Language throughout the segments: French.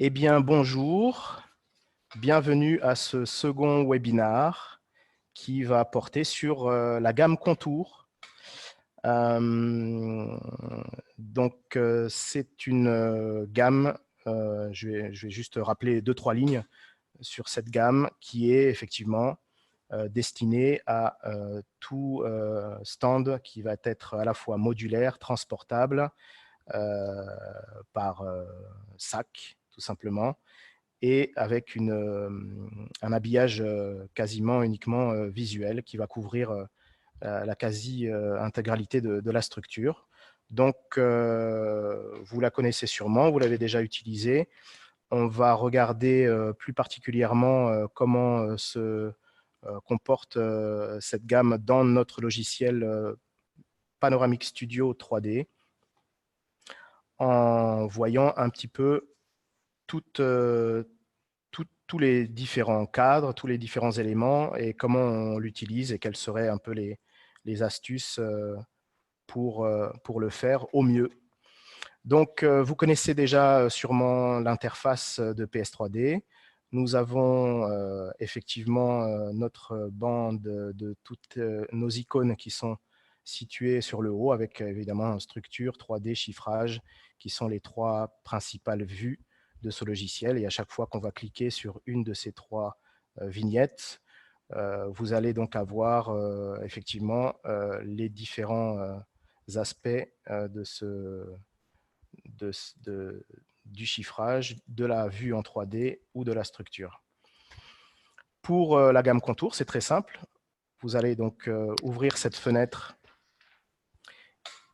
Eh bien, bonjour, bienvenue à ce second webinar qui va porter sur la gamme Contour. C'est une gamme, je vais juste rappeler 2-3 lignes sur cette gamme qui est effectivement destinée à tout stand qui va être à la fois modulaire, transportable, par sac, tout simplement, et avec un habillage quasiment uniquement visuel qui va couvrir la quasi-intégralité de la structure. Donc, vous la connaissez sûrement, vous l'avez déjà utilisée. On va regarder plus particulièrement comment se comporte cette gamme dans notre logiciel Panoramic Studio 3D, en voyant un petit peu tous les différents cadres, tous les différents éléments et comment on l'utilise et quelles seraient un peu les astuces pour le faire au mieux. Donc, vous connaissez déjà sûrement l'interface de PS3D. Nous avons effectivement notre bande de toutes nos icônes qui sont situées sur le haut avec évidemment structure, 3D, chiffrage, qui sont les trois principales vues de ce logiciel. Et à chaque fois qu'on va cliquer sur une de ces trois vignettes, vous allez donc avoir effectivement les différents aspects du chiffrage, de la vue en 3D ou de la structure. Pour la gamme Contour, c'est très simple. Vous allez donc ouvrir cette fenêtre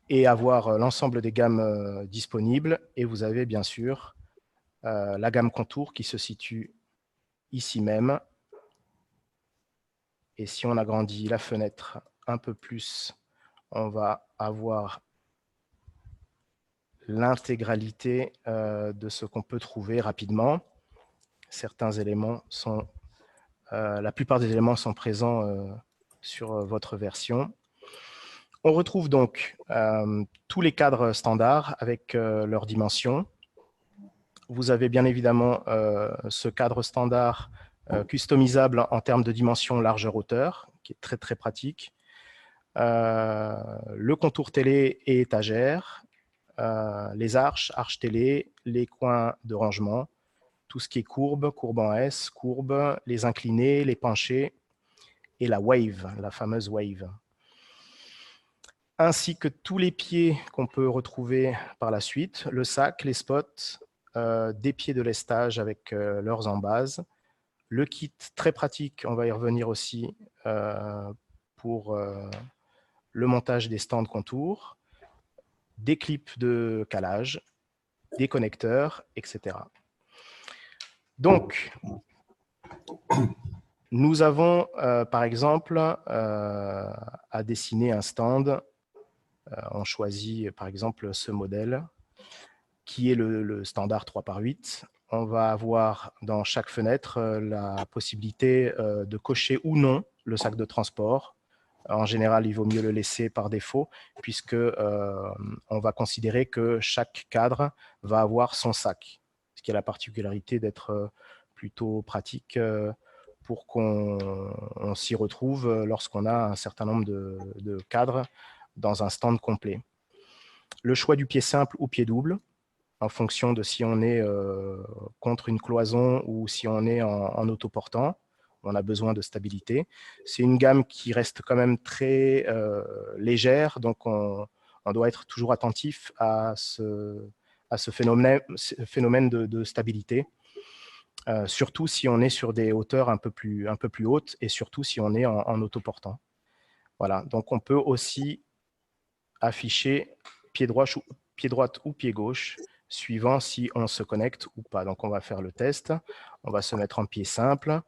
et avoir l'ensemble des gammes disponibles. Et vous avez bien sûr la gamme Contour qui se situe ici même. Et si on agrandit la fenêtre un peu plus, on va avoir l'intégralité de ce qu'on peut trouver rapidement. Certains éléments sont, la plupart des éléments sont présents sur votre version. On retrouve donc tous les cadres standards avec leurs dimensions. Vous avez bien évidemment ce cadre standard customisable en termes de dimension largeur-hauteur, qui est très très pratique. Le contour télé et étagère, les arches télé, les coins de rangement, tout ce qui est courbe, courbe en S, courbe, les inclinés, les penchés et la wave, la fameuse wave. Ainsi que tous les pieds qu'on peut retrouver par la suite, le sac, les spots, des pieds de lestage avec leurs embases, le kit très pratique, on va y revenir aussi pour le montage des stands contours, des clips de calage, des connecteurs, etc. Donc, nous avons par exemple à dessiner un stand. On choisit par exemple ce modèle qui est le standard 3x8. On va avoir dans chaque fenêtre la possibilité de cocher ou non le sac de transport. En général, il vaut mieux le laisser par défaut puisque on va considérer que chaque cadre va avoir son sac, ce qui a la particularité d'être plutôt pratique pour qu'on s'y retrouve lorsqu'on a un certain nombre de cadres dans un stand complet. Le choix du pied simple ou pied double, en fonction de si on est contre une cloison ou si on est en autoportant. On a besoin de stabilité. C'est une gamme qui reste quand même très légère, donc on doit être toujours attentif à ce phénomène de stabilité, surtout si on est sur des hauteurs un peu plus hautes et surtout si on est en autoportant. Voilà, donc on peut aussi afficher pied droit ou pied gauche, suivant si on se connecte ou pas. Donc, on va faire le test. On va se mettre en pied simple.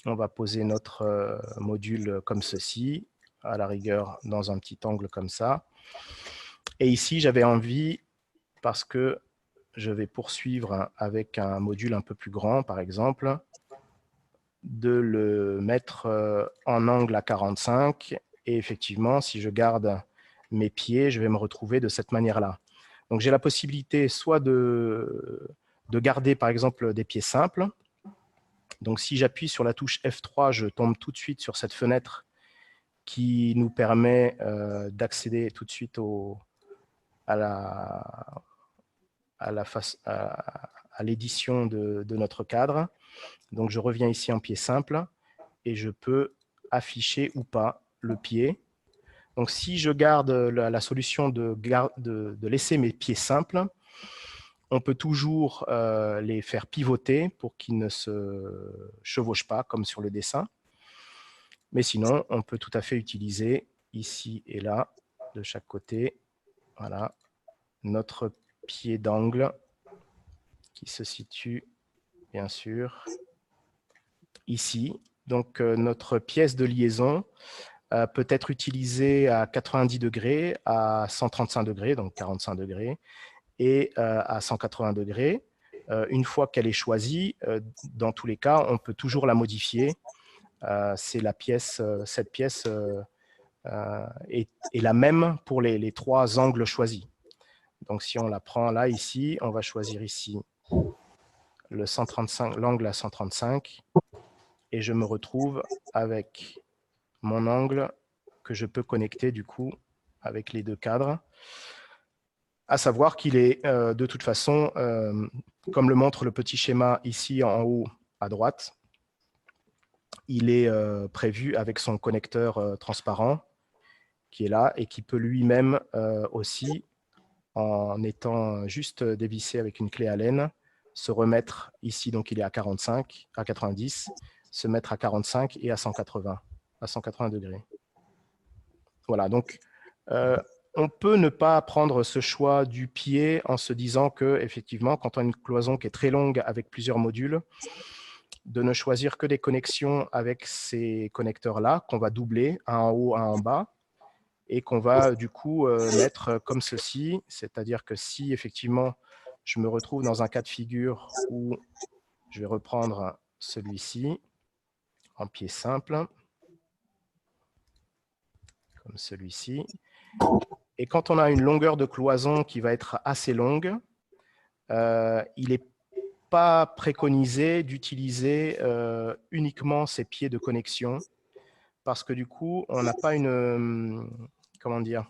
On va poser notre module comme ceci, à la rigueur dans un petit angle comme ça. Et ici, j'avais envie, parce que je vais poursuivre avec un module un peu plus grand, par exemple, de le mettre en angle à 45. Et effectivement, si je garde mes pieds, je vais me retrouver de cette manière-là. Donc, j'ai la possibilité soit de de garder par exemple des pieds simples. Donc si j'appuie sur la touche F3, je tombe tout de suite sur cette fenêtre qui nous permet d'accéder tout de suite à l'édition de notre cadre. Donc je reviens ici en pied simple et je peux afficher ou pas le pied. Donc si je garde la solution de laisser mes pieds simples, on peut toujours les faire pivoter pour qu'ils ne se chevauchent pas comme sur le dessin. Mais sinon, on peut tout à fait utiliser ici et là, de chaque côté, voilà, notre pied d'angle qui se situe, bien sûr, ici. Donc, notre pièce de liaison peut être utilisée à 90 degrés, à 135 degrés, donc 45 degrés, et à 180 degrés. Une fois qu'elle est choisie, dans tous les cas, on peut toujours la modifier. C'est la pièce, cette pièce est la même pour les trois angles choisis. Donc, si on la prend là, ici, on va choisir ici l'angle à 135 et je me retrouve avec mon angle que je peux connecter du coup avec les deux cadres. À savoir qu'il est de toute façon, comme le montre le petit schéma ici en haut à droite, il est prévu avec son connecteur transparent qui est là et qui peut lui-même aussi, en étant juste dévissé avec une clé Allen, se remettre ici, donc il est à 45, à 90, se mettre à 45 et à 180 degrés. Voilà, donc on peut ne pas prendre ce choix du pied en se disant que, effectivement, quand on a une cloison qui est très longue avec plusieurs modules, de ne choisir que des connexions avec ces connecteurs-là, qu'on va doubler, un en haut, un en bas, et qu'on va du coup mettre comme ceci, c'est-à-dire que si effectivement je me retrouve dans un cas de figure où je vais reprendre celui-ci en pied simple, comme celui-ci, et quand on a une longueur de cloison qui va être assez longue, il n'est pas préconisé d'utiliser uniquement ces pieds de connexion, parce que du coup, on n'a pas une, comment dire,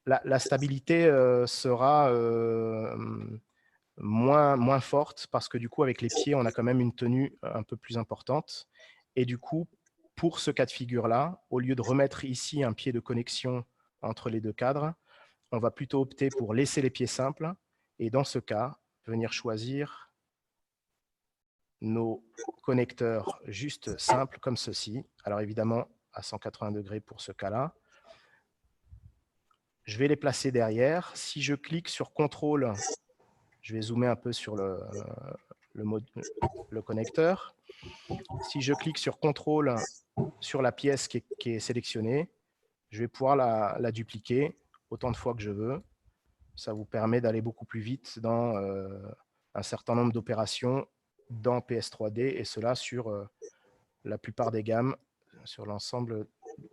la stabilité sera moins forte, parce que du coup, avec les pieds, on a quand même une tenue un peu plus importante. Et du coup, pour ce cas de figure-là, au lieu de remettre ici un pied de connexion entre les deux cadres, on va plutôt opter pour laisser les pieds simples et dans ce cas, venir choisir nos connecteurs juste simples comme ceci. Alors évidemment, à 180 degrés pour ce cas-là. Je vais les placer derrière. Si je clique sur CTRL, je vais zoomer un peu sur le connecteur. Si je clique sur CTRL sur la pièce qui est sélectionnée, je vais pouvoir la dupliquer autant de fois que je veux. Ça vous permet d'aller beaucoup plus vite dans un certain nombre d'opérations dans PS3D, et cela sur la plupart des gammes, sur l'ensemble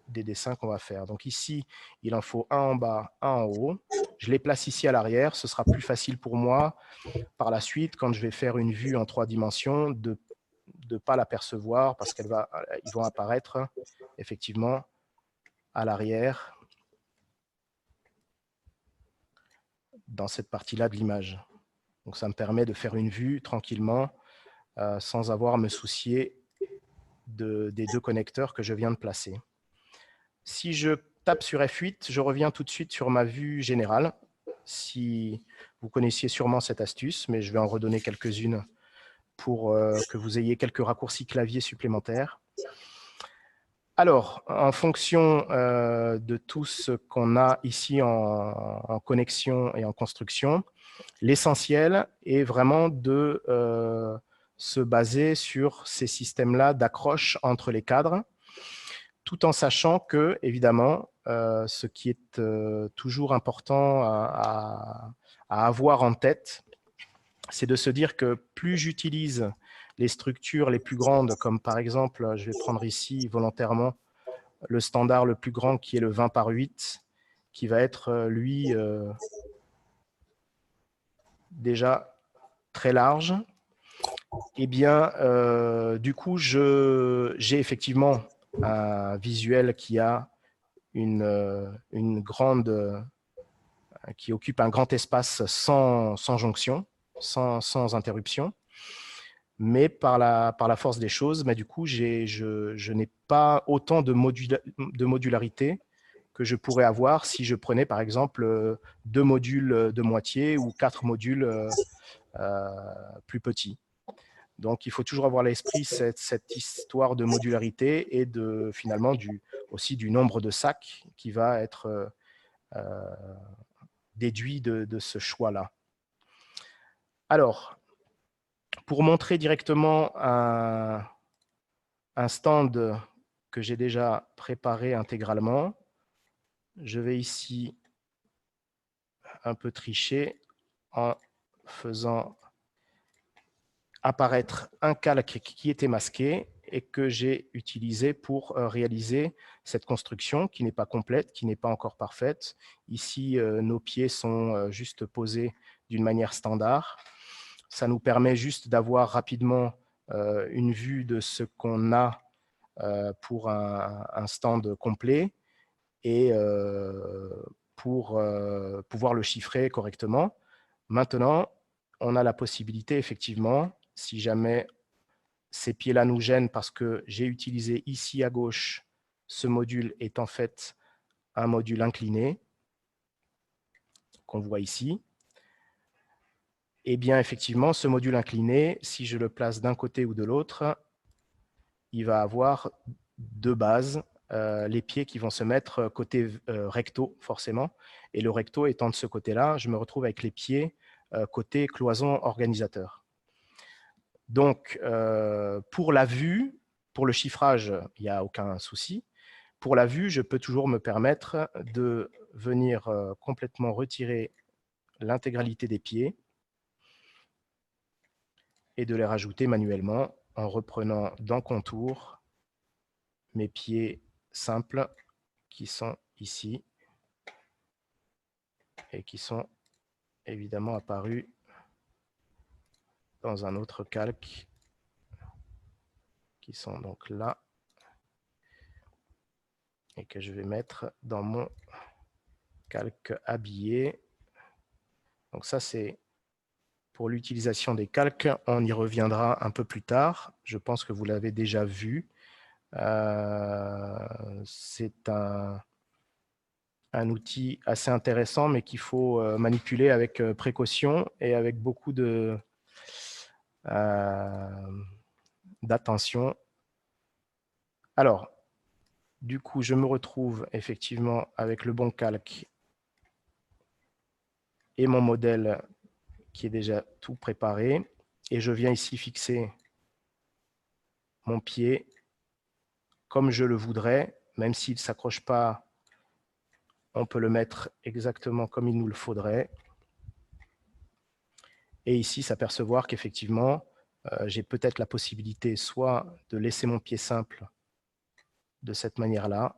des dessins qu'on va faire. Donc ici, il en faut un en bas, un en haut. Je les place ici à l'arrière. Ce sera plus facile pour moi par la suite, quand je vais faire une vue en 3 dimensions, de ne pas l'apercevoir parce qu'ils vont apparaître effectivement à l'arrière dans cette partie-là de l'image. Donc ça me permet de faire une vue tranquillement sans avoir à me soucier des deux connecteurs que je viens de placer. Si je tape sur F8, je reviens tout de suite sur ma vue générale. Si vous connaissiez sûrement cette astuce, mais je vais en redonner quelques-unes pour que vous ayez quelques raccourcis clavier supplémentaires. Alors, en fonction de tout ce qu'on a ici en connexion et en construction, l'essentiel est vraiment de se baser sur ces systèmes-là d'accroche entre les cadres, tout en sachant que, évidemment, ce qui est toujours important à avoir en tête, c'est de se dire que plus j'utilise les structures les plus grandes, comme par exemple, je vais prendre ici volontairement le standard le plus grand qui est le 20 par 8, qui va être, lui, déjà très large, eh bien, du coup, j'ai effectivement un visuel qui a une grande, qui occupe un grand espace sans jonction, sans interruption. Mais par la force des choses, du coup, je n'ai pas autant de modularité que je pourrais avoir si je prenais, par exemple, 2 modules de moitié ou 4 modules plus petits. Donc, il faut toujours avoir à l'esprit cette histoire de modularité et finalement aussi du nombre de sacs qui va être déduit de ce choix-là. Alors, pour montrer directement un stand que j'ai déjà préparé intégralement, je vais ici un peu tricher en faisant apparaître un calque qui était masqué et que j'ai utilisé pour réaliser cette construction qui n'est pas complète, qui n'est pas encore parfaite. Ici, nos pieds sont juste posés d'une manière standard. Ça nous permet juste d'avoir rapidement une vue de ce qu'on a pour un stand complet et pour pouvoir le chiffrer correctement. Maintenant, on a la possibilité, effectivement, si jamais ces pieds-là nous gênent parce que j'ai utilisé ici à gauche, ce module est en fait un module incliné qu'on voit ici. Eh bien, effectivement, ce module incliné, si je le place d'un côté ou de l'autre, il va avoir de base les pieds qui vont se mettre côté recto, forcément. Et le recto étant de ce côté-là, je me retrouve avec les pieds côté cloison organisateur. Donc, pour la vue, pour le chiffrage, il n'y a aucun souci. Pour la vue, je peux toujours me permettre de venir complètement retirer l'intégralité des pieds et de les rajouter manuellement en reprenant dans Contour mes pieds simples qui sont ici et qui sont évidemment apparus dans un autre calque qui sont donc là et que je vais mettre dans mon calque habillé. Donc ça, c'est pour l'utilisation des calques. On y reviendra un peu plus tard. Je pense que vous l'avez déjà vu. C'est un outil assez intéressant, mais qu'il faut manipuler avec précaution et avec beaucoup d'attention. Alors, du coup, je me retrouve effectivement avec le bon calque et mon modèle qui est déjà tout préparé. Et je viens ici fixer mon pied comme je le voudrais, même s'il ne s'accroche pas, on peut le mettre exactement comme il nous le faudrait. Et ici, s'apercevoir qu'effectivement, j'ai peut-être la possibilité soit de laisser mon pied simple de cette manière-là,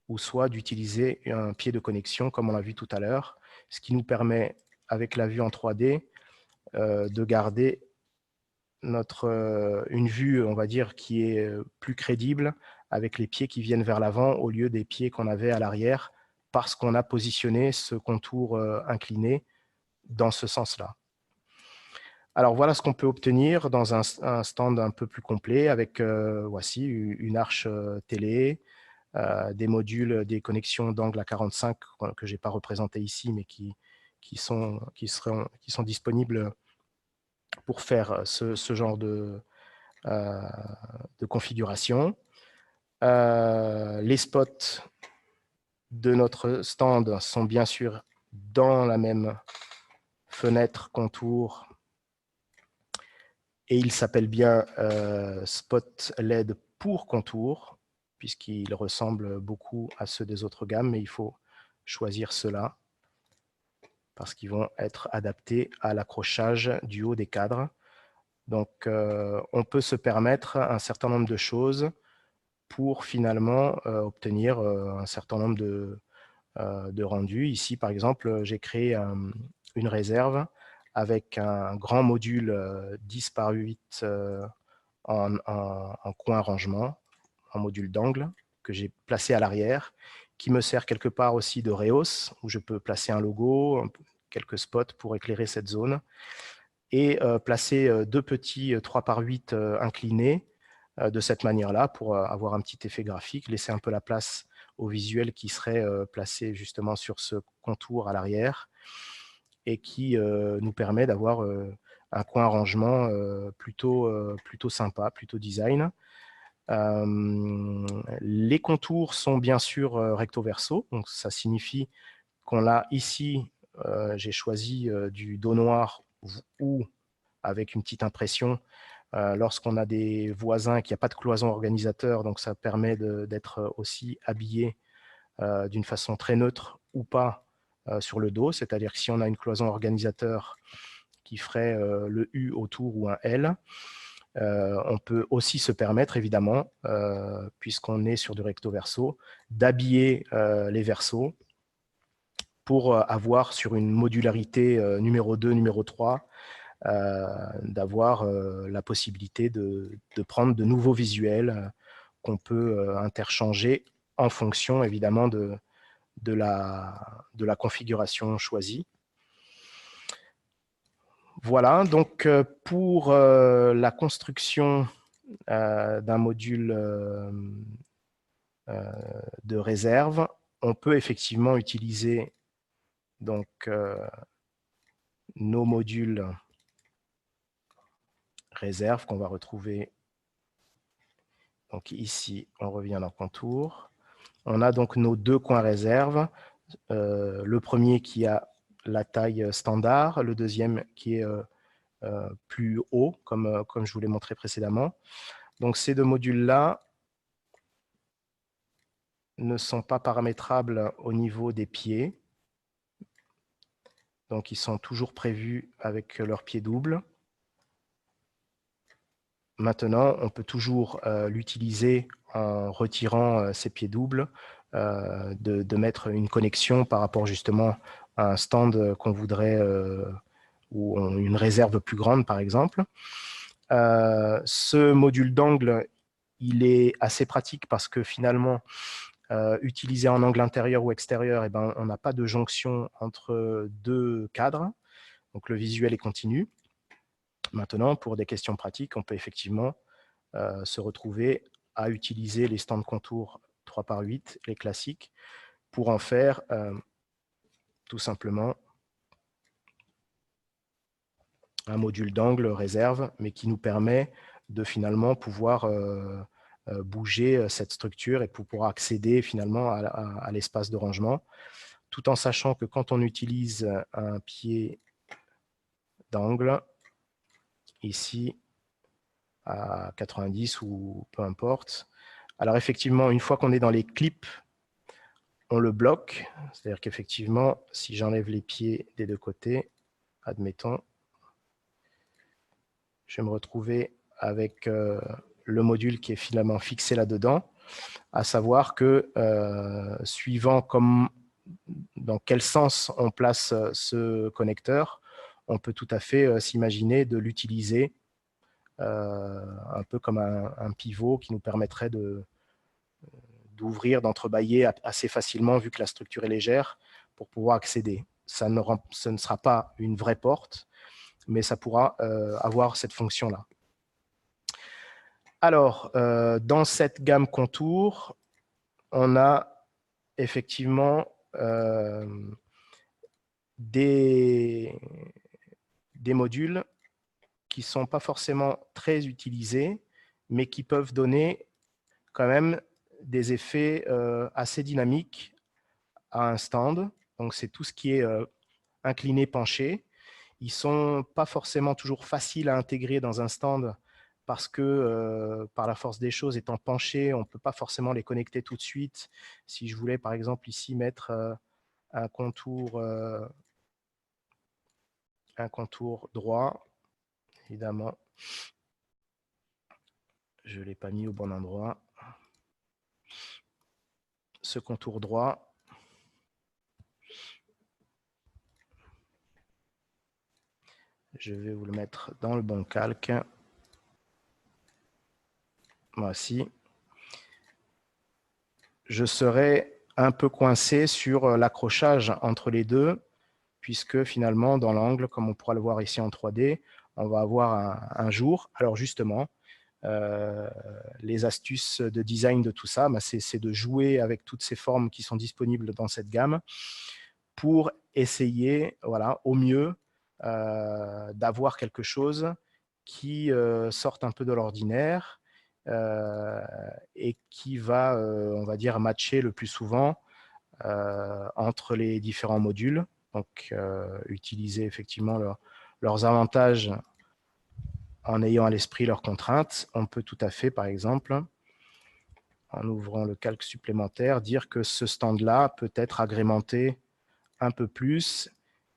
ou soit d'utiliser un pied de connexion, comme on l'a vu tout à l'heure, ce qui nous permet, avec la vue en 3D, de garder une vue, on va dire, qui est plus crédible, avec les pieds qui viennent vers l'avant au lieu des pieds qu'on avait à l'arrière, parce qu'on a positionné ce contour incliné dans ce sens-là. Alors voilà ce qu'on peut obtenir dans un stand un peu plus complet avec voici une arche télé, des modules, des connexions d'angle à 45 que je n'ai pas représenté ici, mais qui sont disponibles pour faire ce genre de configuration. Les spots de notre stand sont bien sûr dans la même fenêtre contour et il s'appelle bien Spot LED pour contour puisqu'il ressemble beaucoup à ceux des autres gammes, mais il faut choisir ceux-là parce qu'ils vont être adaptés à l'accrochage du haut des cadres. Donc, on peut se permettre un certain nombre de choses pour finalement obtenir un certain nombre de rendus. Ici, par exemple, j'ai créé une réserve avec un grand module 10 par 8 en coin rangement, en module d'angle, que j'ai placé à l'arrière, qui me sert quelque part aussi de rehausse, où je peux placer un logo, quelques spots pour éclairer cette zone, et placer deux petits 3 par 8 inclinés de cette manière-là pour avoir un petit effet graphique, laisser un peu la place au visuel qui serait placé justement sur ce contour à l'arrière et qui nous permet d'avoir un coin rangement plutôt sympa, plutôt design. Les contours sont bien sûr recto verso, donc ça signifie qu'on a ici, j'ai choisi du dos noir ou avec une petite impression lorsqu'on a des voisins qui n'y a pas de cloison organisateur, donc ça permet d'être aussi habillé d'une façon très neutre ou pas sur le dos, c'est-à-dire que si on a une cloison organisateur qui ferait le U autour ou un L, on peut aussi se permettre, évidemment, puisqu'on est sur du recto verso, d'habiller les versos pour avoir sur une modularité numéro 2, numéro 3, d'avoir la possibilité de prendre de nouveaux visuels qu'on peut interchanger en fonction, évidemment, de la configuration choisie. Voilà, donc pour la construction d'un module de réserve, on peut effectivement utiliser donc, nos modules réserve qu'on va retrouver. Donc ici, on revient dans contour. On a donc nos deux coins réserve. Le premier qui a la taille standard, le deuxième qui est plus haut, comme je vous l'ai montré précédemment. Donc ces deux modules-là ne sont pas paramétrables au niveau des pieds. Donc ils sont toujours prévus avec leur pied double. Maintenant, on peut toujours l'utiliser en retirant ces pieds doubles, de mettre une connexion par rapport justement à un stand qu'on voudrait, ou une réserve plus grande par exemple. Ce module d'angle, il est assez pratique parce que finalement, utilisé en angle intérieur ou extérieur, eh ben, on n'a pas de jonction entre deux cadres, donc le visuel est continu. Maintenant, pour des questions pratiques, on peut effectivement se retrouver à utiliser les stands contours 3 par 8, les classiques, pour en faire tout simplement un module d'angle réserve, mais qui nous permet de finalement pouvoir bouger cette structure et pour pouvoir accéder finalement à l'espace de rangement, tout en sachant que quand on utilise un pied d'angle, ici, à 90 ou peu importe, alors effectivement, une fois qu'on est dans les clips, on le bloque, c'est-à-dire qu'effectivement, si j'enlève les pieds des deux côtés, admettons, je vais me retrouver avec le module qui est finalement fixé là-dedans, à savoir que suivant dans quel sens on place ce connecteur, on peut tout à fait s'imaginer de l'utiliser un peu comme un pivot qui nous permettrait d'ouvrir, d'entrebâiller assez facilement, vu que la structure est légère, pour pouvoir accéder. Ce ne sera pas une vraie porte, mais ça pourra avoir cette fonction-là. Alors, dans cette gamme contour, on a effectivement des modules qui ne sont pas forcément très utilisés, mais qui peuvent donner quand même des effets assez dynamiques à un stand. Donc, c'est tout ce qui est incliné, penché. Ils ne sont pas forcément toujours faciles à intégrer dans un stand parce que, par la force des choses, étant penché, on ne peut pas forcément les connecter tout de suite. Si je voulais, par exemple, ici mettre un contour droit, évidemment, je ne l'ai pas mis au bon endroit. Ce contour droit, Je vais vous le mettre dans le bon calque. Voici. Je serai un peu coincé sur l'accrochage entre les deux, puisque finalement, dans l'angle, comme on pourra le voir ici en 3D, on va avoir un jour. Alors justement, les astuces de design de tout ça, c'est de jouer avec toutes ces formes qui sont disponibles dans cette gamme pour essayer, voilà, au mieux, d'avoir quelque chose qui sorte un peu de l'ordinaire et qui va, on va dire, matcher le plus souvent entre les différents modules. Donc, utiliser effectivement leurs avantages en ayant à l'esprit leurs contraintes. On peut tout à fait, par exemple, en ouvrant le calque supplémentaire, dire que ce stand-là peut être agrémenté un peu plus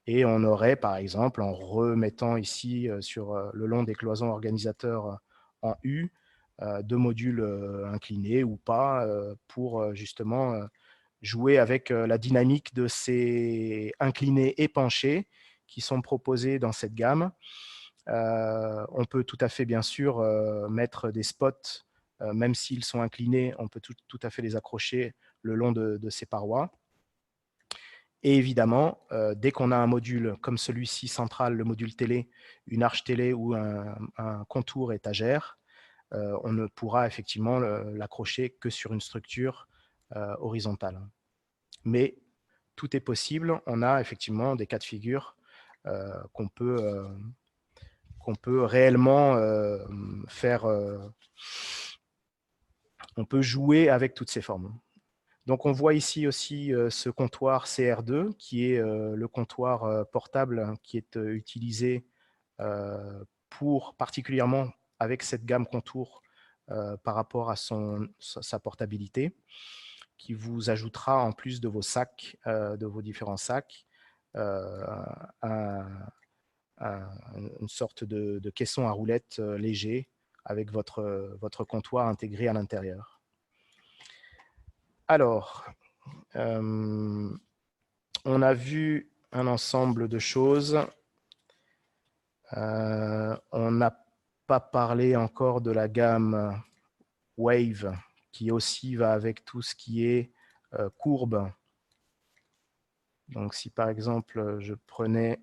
et on aurait, par exemple, en remettant ici sur le long des cloisons organisateurs en U, deux modules inclinés ou pas pour justement jouer avec la dynamique de ces inclinés et penchés qui sont proposés dans cette gamme. On peut tout à fait, bien sûr, mettre des spots, même s'ils sont inclinés, on peut tout à fait les accrocher le long de ces parois. Et évidemment, dès qu'on a un module comme celui-ci central, le module télé, une arche télé ou un contour étagère, on ne pourra effectivement l'accrocher que sur une structure horizontale. Mais tout est possible. On a effectivement des cas de figure qu'on peut réellement faire. On peut jouer avec toutes ces formes. Donc, on voit ici aussi ce comptoir CR2, qui est le comptoir portable qui est utilisé pour, particulièrement avec cette gamme contour par rapport à sa portabilité, qui vous ajoutera, en plus de vos sacs, de vos différents sacs, une sorte de caisson à roulettes léger avec votre comptoir intégré à l'intérieur. Alors, on a vu un ensemble de choses. On n'a pas parlé encore de la gamme Wave, qui aussi va avec tout ce qui est courbe. Donc, si par exemple, je prenais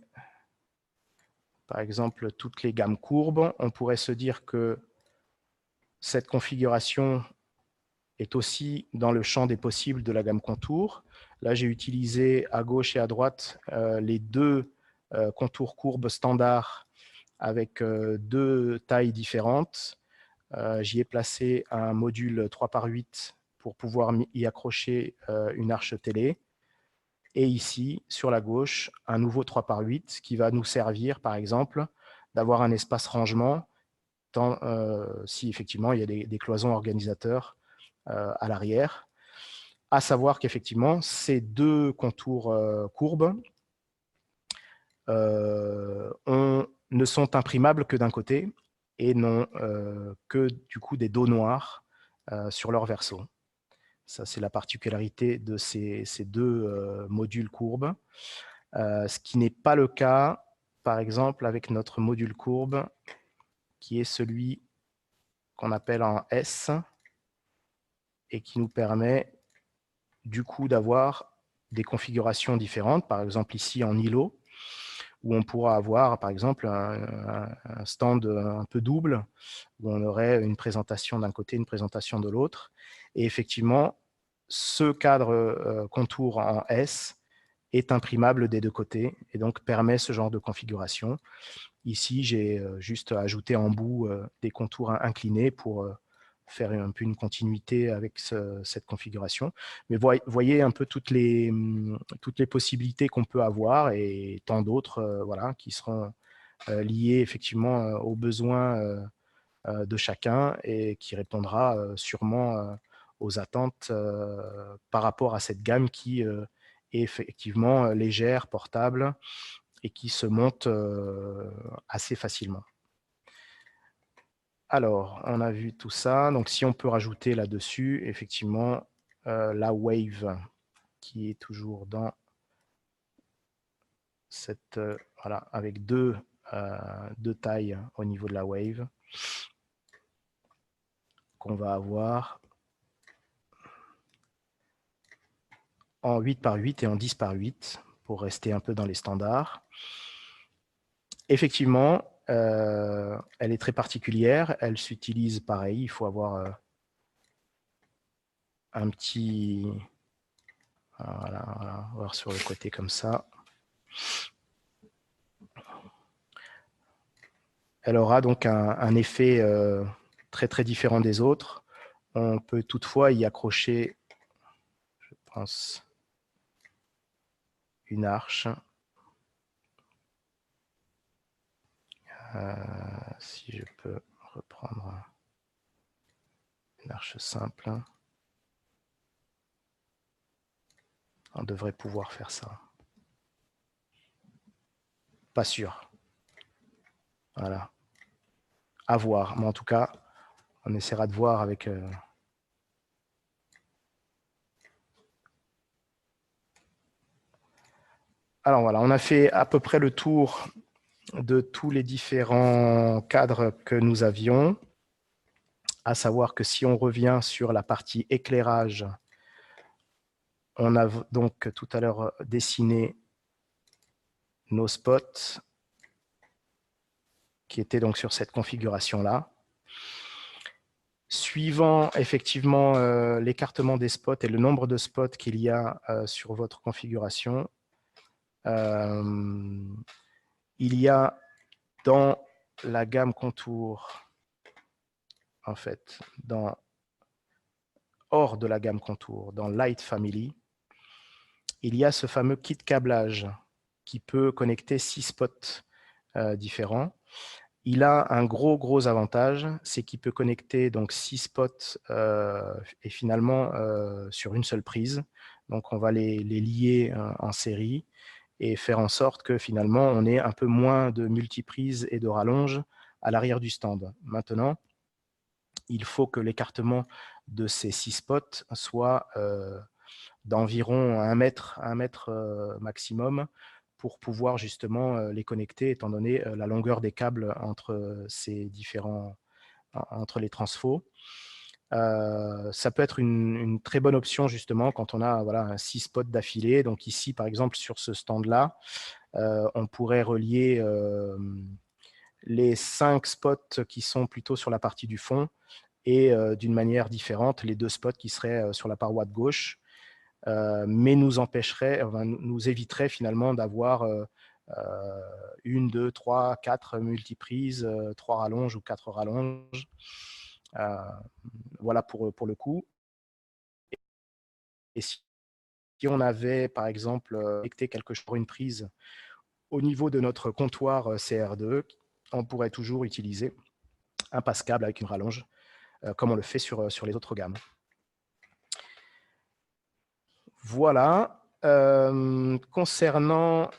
par exemple toutes les gammes courbes, on pourrait se dire que cette configuration est aussi dans le champ des possibles de la gamme contour. Là, j'ai utilisé à gauche et à droite les deux contours courbes standards avec deux tailles différentes. J'y ai placé un module 3x8 pour pouvoir y accrocher une arche télé. Et ici, sur la gauche, un nouveau 3x8 qui va nous servir, par exemple, d'avoir un espace rangement si effectivement il y a des cloisons organisateurs à l'arrière. À savoir qu'effectivement, ces deux contours courbes ne sont imprimables que d'un côté et n'ont que du coup des dos noirs sur leur verso. Ça, c'est la particularité de ces deux modules courbes. Ce qui n'est pas le cas, par exemple, avec notre module courbe, qui est celui qu'on appelle en S et qui nous permet du coup d'avoir des configurations différentes, par exemple ici en îlot, où on pourra avoir par exemple un stand un peu double, où on aurait une présentation d'un côté, une présentation de l'autre. Et effectivement, ce cadre contour en S est imprimable des deux côtés et donc permet ce genre de configuration. Ici, j'ai juste ajouté en bout des contours inclinés pour faire un peu une continuité avec cette configuration. Mais voyez un peu toutes les possibilités qu'on peut avoir et tant d'autres voilà, qui seront liées effectivement aux besoins de chacun et qui répondra sûrement aux attentes par rapport à cette gamme qui est effectivement légère, portable et qui se monte assez facilement. Alors, on a vu tout ça. Donc, si on peut rajouter là-dessus, effectivement, la Wave qui est toujours dans cette, voilà, avec deux de taille au niveau de la wave qu'on va avoir en 8 par 8 et en 10 par 8 pour rester un peu dans les standards. Effectivement, elle est très particulière. Elle s'utilise pareil. Il faut avoir un petit... Voilà, on va voir sur le côté comme ça. Elle aura donc un effet très très différent des autres. On peut toutefois y accrocher, je pense, une arche. Si je peux reprendre une arche simple, on devrait pouvoir faire ça. Pas sûr. Voilà. À voir. Mais en tout cas, on essaiera de voir avec... Alors voilà, on a fait à peu près le tour de tous les différents cadres que nous avions, à savoir que si on revient sur la partie éclairage, on a donc tout à l'heure dessiné nos spots qui étaient donc sur cette configuration-là. Suivant effectivement l'écartement des spots et le nombre de spots qu'il y a sur votre configuration, il y a dans la gamme contour, en fait, hors de la gamme contour, dans Light Family, il y a ce fameux kit câblage qui peut connecter 6 spots différents. Il a un gros avantage, c'est qu'il peut connecter donc 6 spots et finalement sur une seule prise. Donc on va les lier en série et faire en sorte que finalement on ait un peu moins de multiprises et de rallonge à l'arrière du stand. Maintenant, il faut que l'écartement de ces 6 spots soit d'environ 1 mètre maximum pour pouvoir justement les connecter, étant donné la longueur des câbles entre ces différents, entre les transfos. Ça peut être une très bonne option justement quand on a voilà, 6 spots d'affilée. Donc ici, par exemple, sur ce stand-là, on pourrait relier les 5 spots qui sont plutôt sur la partie du fond et d'une manière différente, les 2 spots qui seraient sur la paroi de gauche, mais nous éviterait finalement d'avoir 1, 2, 3, 4 multiprises, 3 rallonges ou 4 rallonges. Voilà pour le coup. Et si on avait, par exemple, connecté quelque chose pour une prise au niveau de notre comptoir CR2, on pourrait toujours utiliser un passe-câble avec une rallonge, comme on le fait sur les autres gammes. Voilà. Concernant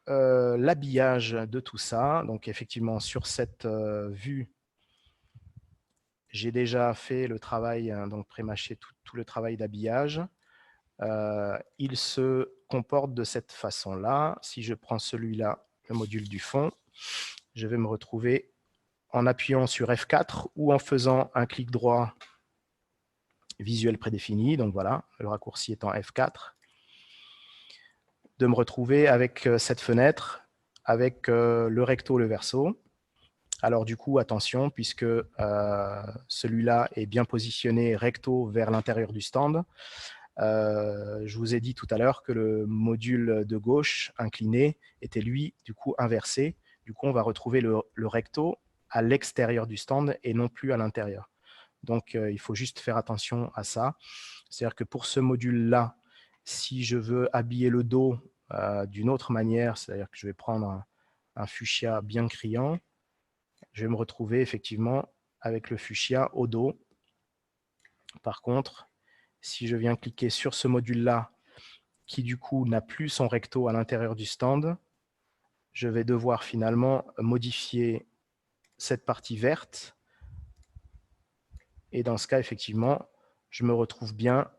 l'habillage de tout ça, donc effectivement, sur cette vue, j'ai déjà fait le travail, donc pré-mâché tout le travail d'habillage. Il se comporte de cette façon-là. Si je prends celui-là, le module du fond, je vais me retrouver en appuyant sur F4 ou en faisant un clic droit visuel prédéfini, donc voilà, le raccourci étant F4, de me retrouver avec cette fenêtre, avec le recto, le verso. Alors du coup, attention, puisque celui-là est bien positionné recto vers l'intérieur du stand. Je vous ai dit tout à l'heure que le module de gauche incliné était lui, du coup, inversé. Du coup, on va retrouver le recto à l'extérieur du stand et non plus à l'intérieur. Donc, il faut juste faire attention à ça. C'est-à-dire que pour ce module-là, si je veux habiller le dos d'une autre manière, c'est-à-dire que je vais prendre un fuchsia bien criant, je vais me retrouver effectivement avec le fuchsia au dos. Par contre, si je viens cliquer sur ce module-là, qui du coup n'a plus son recto à l'intérieur du stand, je vais devoir finalement modifier cette partie verte. Et dans ce cas, effectivement, je me retrouve bien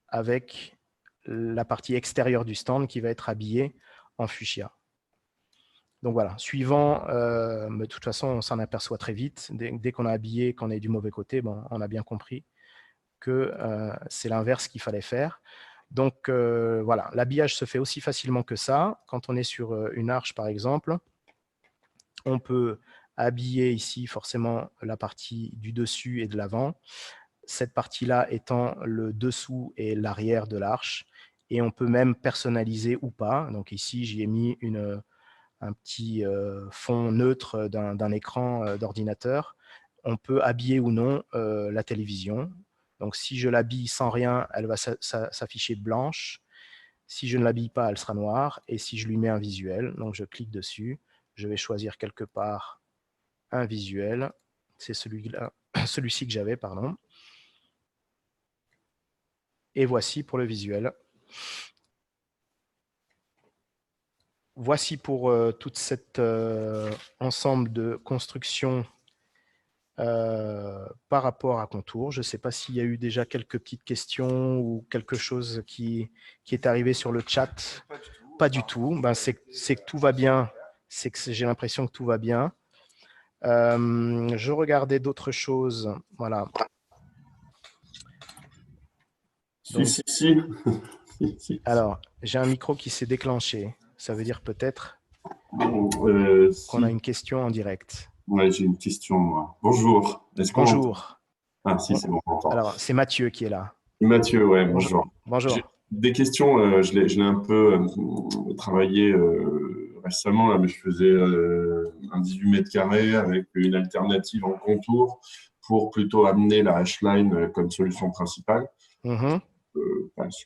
avec la partie extérieure du stand qui va être habillée en fuchsia. Donc voilà, suivant, mais de toute façon, on s'en aperçoit très vite. Dès qu'on a habillé, qu'on est du mauvais côté, bon, on a bien compris que c'est l'inverse qu'il fallait faire. Donc voilà, l'habillage se fait aussi facilement que ça. Quand on est sur une arche, par exemple, on peut habiller ici forcément la partie du dessus et de l'avant. Cette partie-là étant le dessous et l'arrière de l'arche. Et on peut même personnaliser ou pas. Donc ici, j'y ai mis un petit fond neutre d'un écran d'ordinateur. On peut habiller ou non la télévision. Donc si je l'habille sans rien, elle va s'afficher blanche. Si je ne l'habille pas, elle sera noire. Et si je lui mets un visuel, donc je clique dessus, je vais choisir quelque part un visuel. C'est celui-là, celui-ci que j'avais, pardon. Et voici pour le visuel. Voici pour toute cet ensemble de constructions par rapport à Contour. Je ne sais pas s'il y a eu déjà quelques petites questions ou quelque chose qui est arrivé sur le chat. Pas du tout. Ben, c'est que tout va bien. C'est que j'ai l'impression que tout va bien. Je regardais d'autres choses. Voilà. Donc, si. Alors, j'ai un micro qui s'est déclenché. Ça veut dire peut-être qu'on a une question en direct. Ouais, j'ai une question, moi. Bonjour. Bonjour. Ah, si, c'est bon, on entend. Alors, c'est Mathieu qui est là. Mathieu, ouais, bonjour. Bonjour. Des questions, je l'ai un peu travaillé récemment, là, mais je faisais un 18 mètres carrés avec une alternative en contour pour plutôt amener la H-Line comme solution principale. Parce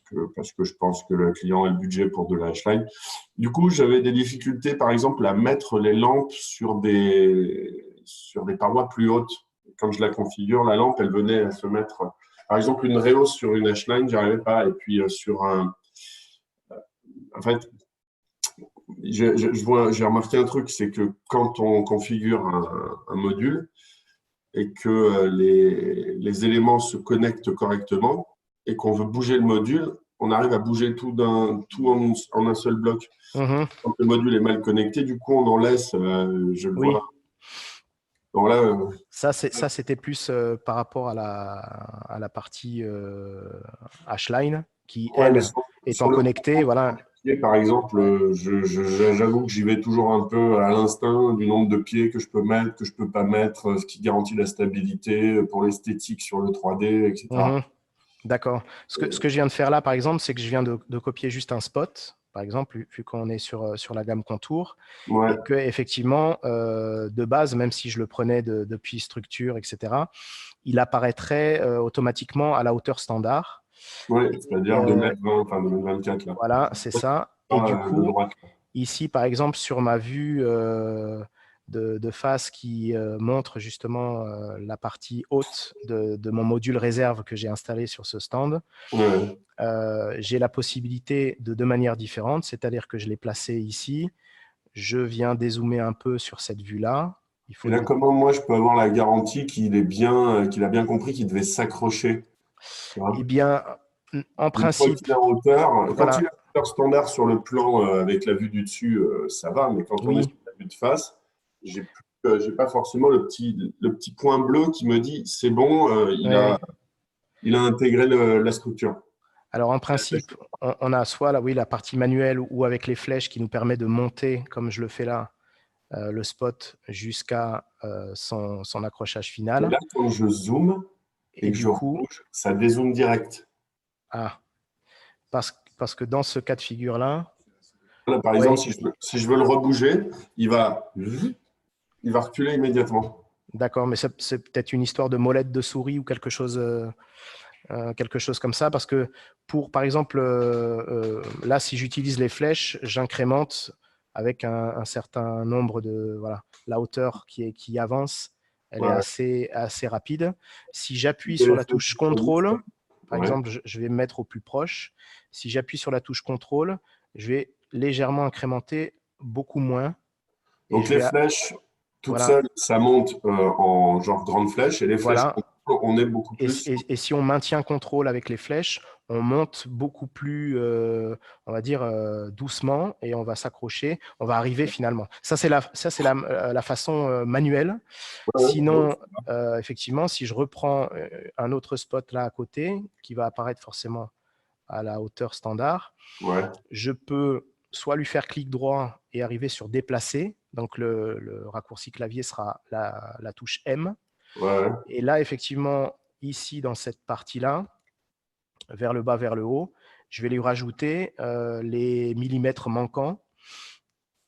que je pense que le client a le budget pour de la H-Line. Du coup, j'avais des difficultés, par exemple, à mettre les lampes sur des parois plus hautes. Quand je la configure, la lampe, elle venait à se mettre, par exemple, une réhausse sur une H-Line, j'arrivais pas. Et puis, sur un… En fait, j'ai remarqué un truc, c'est que quand on configure un module et que les éléments se connectent correctement et qu'on veut bouger le module, on arrive à bouger tout en un seul bloc. Quand le module est mal connecté, du coup, on en laisse, je le vois. Donc là, ça, c'était plus par rapport à la partie H-Line qui, elle, étant connectée, voilà. Par exemple, j'avoue que j'y vais toujours un peu à l'instinct du nombre de pieds que je peux mettre, que je peux pas mettre, ce qui garantit la stabilité pour l'esthétique sur le 3D, etc. D'accord. Ce que je viens de faire là, par exemple, c'est que je viens de copier juste un spot, par exemple, vu qu'on est sur la gamme Contour, et que effectivement, de base, même si je le prenais depuis structure, etc., il apparaîtrait automatiquement à la hauteur standard. Oui, c'est-à-dire 2,20 m, enfin 2,24 m là. Voilà, c'est ça. Et du coup, ici, par exemple, sur ma vue de face qui montre justement la partie haute de mon module réserve que j'ai installé sur ce stand, j'ai la possibilité de deux manières différentes, c'est-à-dire que je l'ai placé ici, je viens dézoomer un peu sur cette vue-là. Et là, comment moi je peux avoir la garantie qu'il a bien compris qu'il devait s'accrocher? Eh bien, en principe… Quand il est en hauteur, quand il est en hauteur standard sur le plan avec la vue du dessus, ça va, mais quand on est sur la vue de face, j'ai pas forcément le petit point bleu qui me dit c'est bon, il a intégré la structure. Alors, en principe, on a soit la partie manuelle ou avec les flèches qui nous permet de monter, comme je le fais là, le spot jusqu'à son accrochage final. Et là, quand je zoome et que je rebouge, ça dézoome direct. Ah, parce que dans ce cas de figure-là… Là, par exemple, si je veux le rebouger, il va reculer immédiatement. D'accord, mais c'est peut-être une histoire de molette de souris ou quelque chose comme ça, parce que par exemple, là, si j'utilise les flèches, j'incrémente avec un certain nombre de… Voilà, la hauteur qui avance, elle est assez rapide. Si j'appuie sur la touche contrôle, par exemple, je vais me mettre au plus proche. Si j'appuie sur la touche contrôle, je vais légèrement incrémenter beaucoup moins. Donc les flèches, toutes seules, ça monte en genre grande flèche, et les flèches on est beaucoup plus… Et si on maintient contrôle avec les flèches, on monte beaucoup plus, on va dire, doucement et on va s'accrocher, on va arriver finalement. Ça, c'est la façon manuelle. Sinon, effectivement, si je reprends un autre spot là à côté, qui va apparaître forcément à la hauteur standard, je peux soit lui faire clic droit et arriver sur déplacer, donc le raccourci clavier sera la touche M. Et là, effectivement, ici, dans cette partie-là, vers le bas, vers le haut, je vais lui rajouter les millimètres manquants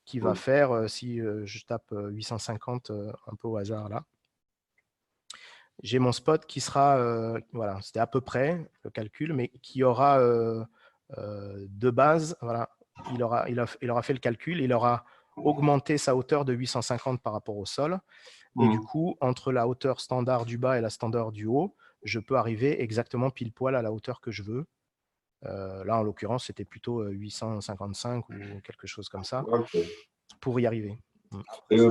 qui va faire, si je tape 850 un peu au hasard là, j'ai mon spot qui sera, voilà, c'était à peu près le calcul, mais qui aura de base, voilà, il aura fait le calcul, il aura augmenté sa hauteur de 850 par rapport au sol. Et du coup, entre la hauteur standard du bas et la standard du haut, je peux arriver exactement pile poil à la hauteur que je veux. Là, en l'occurrence, c'était plutôt 855 ou quelque chose comme ça pour y arriver.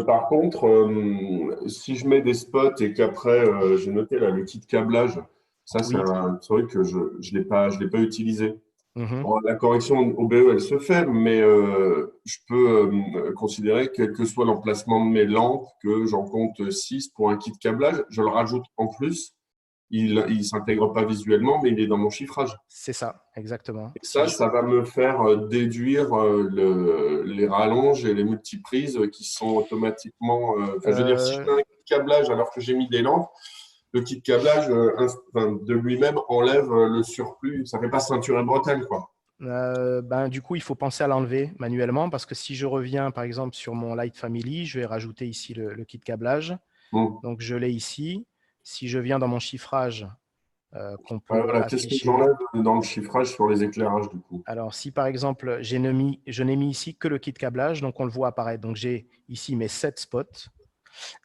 Par contre, si je mets des spots et qu'après, j'ai noté là, le kit câblage, ça, c'est un truc que je ne l'ai pas utilisé. Bon, la correction OBE, elle se fait, mais je peux considérer, quel que soit l'emplacement de mes lampes, que j'en compte 6 pour un kit câblage, je le rajoute en plus. Il ne s'intègre pas visuellement, mais il est dans mon chiffrage. C'est ça, exactement. Et ça va me faire déduire les rallonges et les multiprises qui sont automatiquement… je veux dire, si je mets un kit câblage alors que j'ai mis des lampes, le kit câblage de lui-même enlève le surplus. Ça ne fait pas ceinture et bretelle, quoi. Du coup, il faut penser à l'enlever manuellement parce que si je reviens, par exemple, sur mon Light Family, je vais rajouter ici le kit câblage. Donc, je l'ai ici. Si je viens dans mon chiffrage qu'on peut qu'est-ce que afficher… j'enlève dans le chiffrage sur les éclairages, du coup? Alors, si par exemple, je n'ai mis ici que le kit câblage, donc on le voit apparaître. Donc, j'ai ici mes 7 spots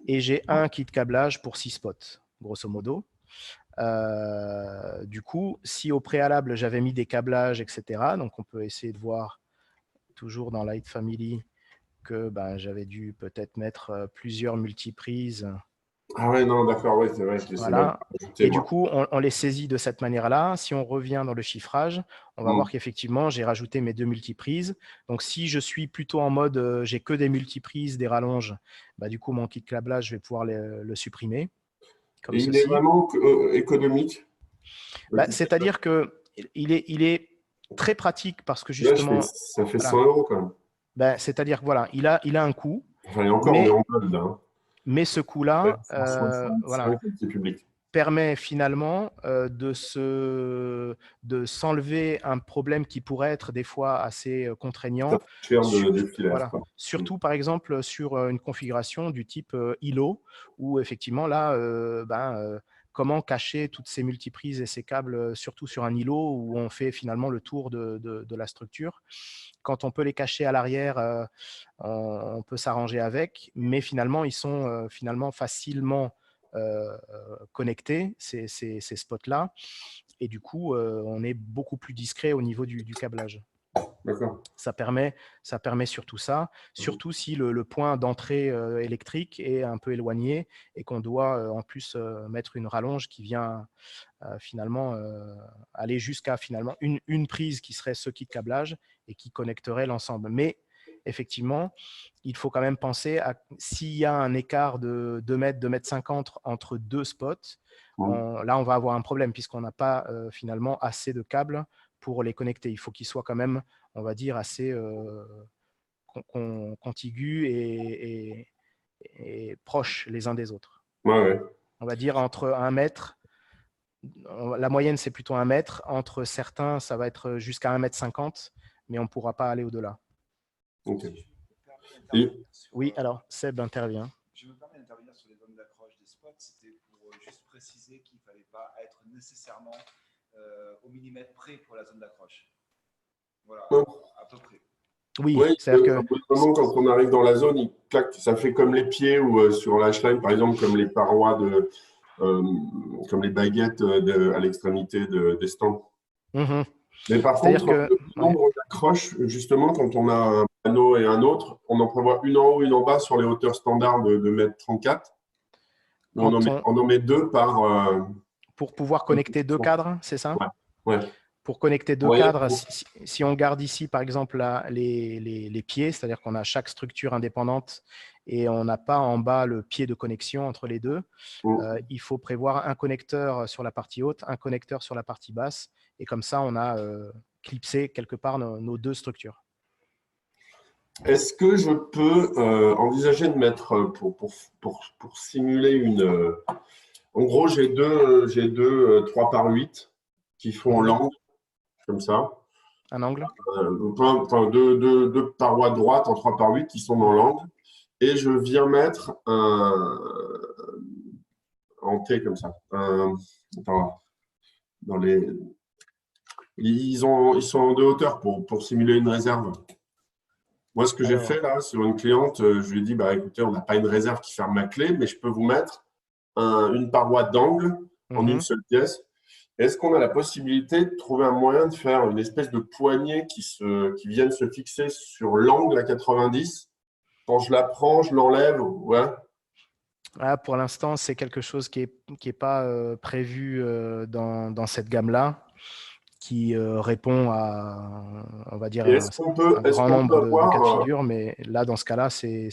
et j'ai un kit câblage pour 6 spots, grosso modo. Du coup, si au préalable, j'avais mis des câblages, etc., donc on peut essayer de voir toujours dans Light Family que j'avais dû peut-être mettre plusieurs multiprises. Ah ouais, non, d'accord, ouais, c'est vrai, je les ai même Voilà. ajoutés, Et du moi. coup, on les saisit de cette manière-là. Si on revient dans le chiffrage, on va voir qu'effectivement, j'ai rajouté mes 2 multiprises. Donc, si je suis plutôt en mode j'ai que des multiprises, des rallonges, du coup, mon kit câblage, je vais pouvoir le supprimer. Comme Et il est ceci. vraiment économique? C'est-à-dire qu'il est très pratique parce que Là, justement… ça fait Voilà. 100 € quand même. C'est-à-dire que voilà, il a un coût. Enfin, et encore, on est en gold, hein. Mais ce coût-là, 565, voilà, c'est public. permet finalement de s'enlever un problème qui pourrait être des fois assez contraignant. Cher de filaire, Voilà. quoi. Surtout, par exemple, sur une configuration du type ILO, où effectivement, là, comment cacher toutes ces multiprises et ces câbles, surtout sur un îlot où on fait finalement le tour de la structure. Quand on peut les cacher à l'arrière, on peut s'arranger avec, mais finalement, ils sont finalement facilement connectés, ces spots-là. Et du coup, on est beaucoup plus discret au niveau du câblage. Ça permet surtout ça, surtout si le point d'entrée électrique est un peu éloigné et qu'on doit en plus mettre une rallonge qui vient finalement aller jusqu'à finalement une prise qui serait ce kit câblage et qui connecterait l'ensemble. Mais effectivement, il faut quand même penser à s'il y a un écart de 2 mètres, 2 mètres 50 entre deux spots, là on va avoir un problème puisqu'on n'a pas finalement assez de câbles pour les connecter. Il faut qu'ils soient quand même, on va dire, assez contigus et proches les uns des autres. Ouais. On va dire entre 1 mètre, la moyenne c'est plutôt 1 mètre, entre certains ça va être jusqu'à 1 mètre 50, mais on ne pourra pas aller au-delà. Oui, alors Seb intervient. Je me permets d'intervenir sur les zones d'accroche des spots, c'était pour juste préciser qu'il ne fallait pas être nécessairement au millimètre près pour la zone d'accroche. Voilà, à peu près. Oui, c'est-à-dire que… Quand on arrive dans la zone, il claque, ça fait comme les pieds ou sur la H-line, par exemple, comme les parois, comme les baguettes à l'extrémité des stands. Mais par contre, le nombre d'accroches, justement, quand on a un panneau et un autre, on en prévoit une en haut, une en bas sur les hauteurs standards de 1,34 m. On en met deux par… pour pouvoir connecter deux cadres, c'est ça? Ouais. Pour connecter deux cadres, si on garde ici, par exemple, les pieds, c'est-à-dire qu'on a chaque structure indépendante et on n'a pas en bas le pied de connexion entre les deux, il faut prévoir un connecteur sur la partie haute, un connecteur sur la partie basse, et comme ça, on a clipsé quelque part nos deux structures. Est-ce que je peux envisager de mettre, pour simuler une… en gros, j'ai deux 3 par 8 qui font l'angle, comme ça. Un angle? Enfin, deux parois droites en 3 par 8 qui sont dans l'angle. Et je viens mettre en T comme ça. Ils sont de hauteur pour simuler une réserve. Moi, ce que j'ai fait là, sur une cliente, je lui ai dit, bah, écoutez, on n'a pas une réserve qui ferme ma clé, mais je peux vous mettre une paroi d'angle en une seule pièce. Est-ce qu'on a la possibilité de trouver un moyen de faire une espèce de poignée qui vienne se fixer sur l'angle à 90? Quand je la prends, je l'enlève, ouais. Pour l'instant, c'est quelque chose qui est pas prévu dans cette gamme-là, qui répond à, on va dire, un grand nombre de cas de figure, mais là, dans ce cas-là, c'est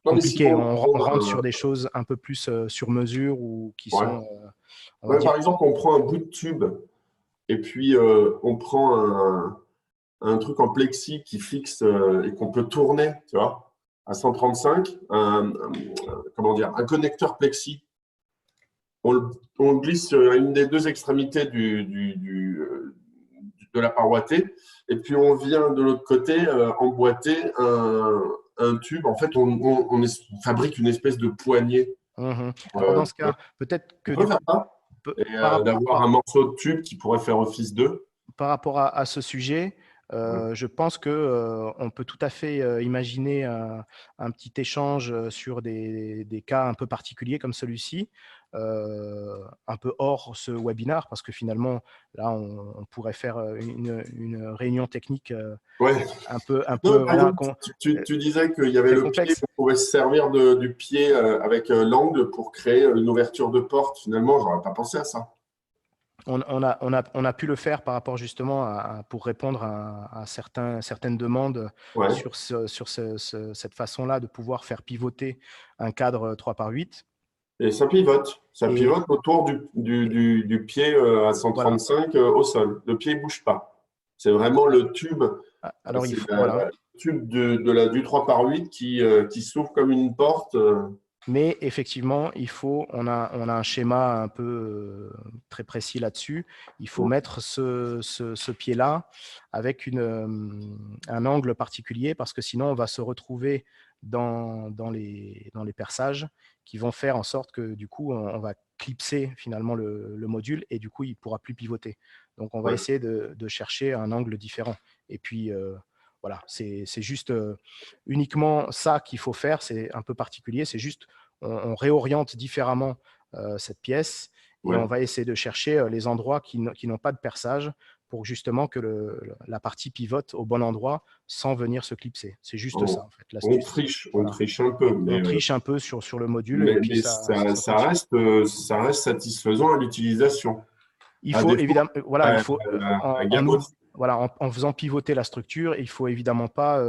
compliqué. On rentre sur des choses un peu plus sur mesure ou qui sont… Par exemple, on prend un bout de tube et puis on prend un truc en plexi qui fixe et qu'on peut tourner, tu vois, à 135, comment dire, un connecteur plexi. On le glisse à une des deux extrémités de la paroi T, et puis on vient de l'autre côté emboîter un tube. En fait, on fabrique une espèce de poignée. Alors, dans ce cas, peut-être que… On peut faire ça et d'avoir un morceau de tube qui pourrait faire office d'eux. Par rapport à ce sujet, je pense qu'on peut tout à fait imaginer un petit échange sur des cas un peu particuliers comme celui-ci, un peu hors ce webinaire, parce que finalement, là, on pourrait faire une réunion technique un peu… Tu disais qu'il y avait le pied, on pouvait se servir du pied avec l'angle pour créer une ouverture de porte. Finalement, je n'aurais pas pensé à ça. On a pu le faire par rapport justement pour répondre à certaines demandes sur cette façon-là de pouvoir faire pivoter un cadre 3 par 8. Et ça pivote autour du pied à 135 au sol. Le pied ne bouge pas. C'est vraiment le tube. Alors, le tube du 3 par 8 qui s'ouvre comme une porte. Mais effectivement, on a un schéma un peu très précis là-dessus. Il faut mettre ce pied-là avec un angle particulier, parce que sinon, on va se retrouver dans les perçages qui vont faire en sorte que du coup, on va clipser finalement le module et du coup, il ne pourra plus pivoter. Donc, on va essayer de chercher un angle différent. Et puis, voilà, c'est juste uniquement ça qu'il faut faire. C'est un peu particulier. C'est juste, on réoriente différemment cette pièce et on va essayer de chercher les endroits qui n'ont pas de perçage pour justement que la partie pivote au bon endroit sans venir se clipser. C'est juste ça, en fait. On triche un peu. On triche un peu sur le module. Mais ça reste satisfaisant à l'utilisation. Il faut évidemment, en faisant pivoter la structure, il ne faut évidemment pas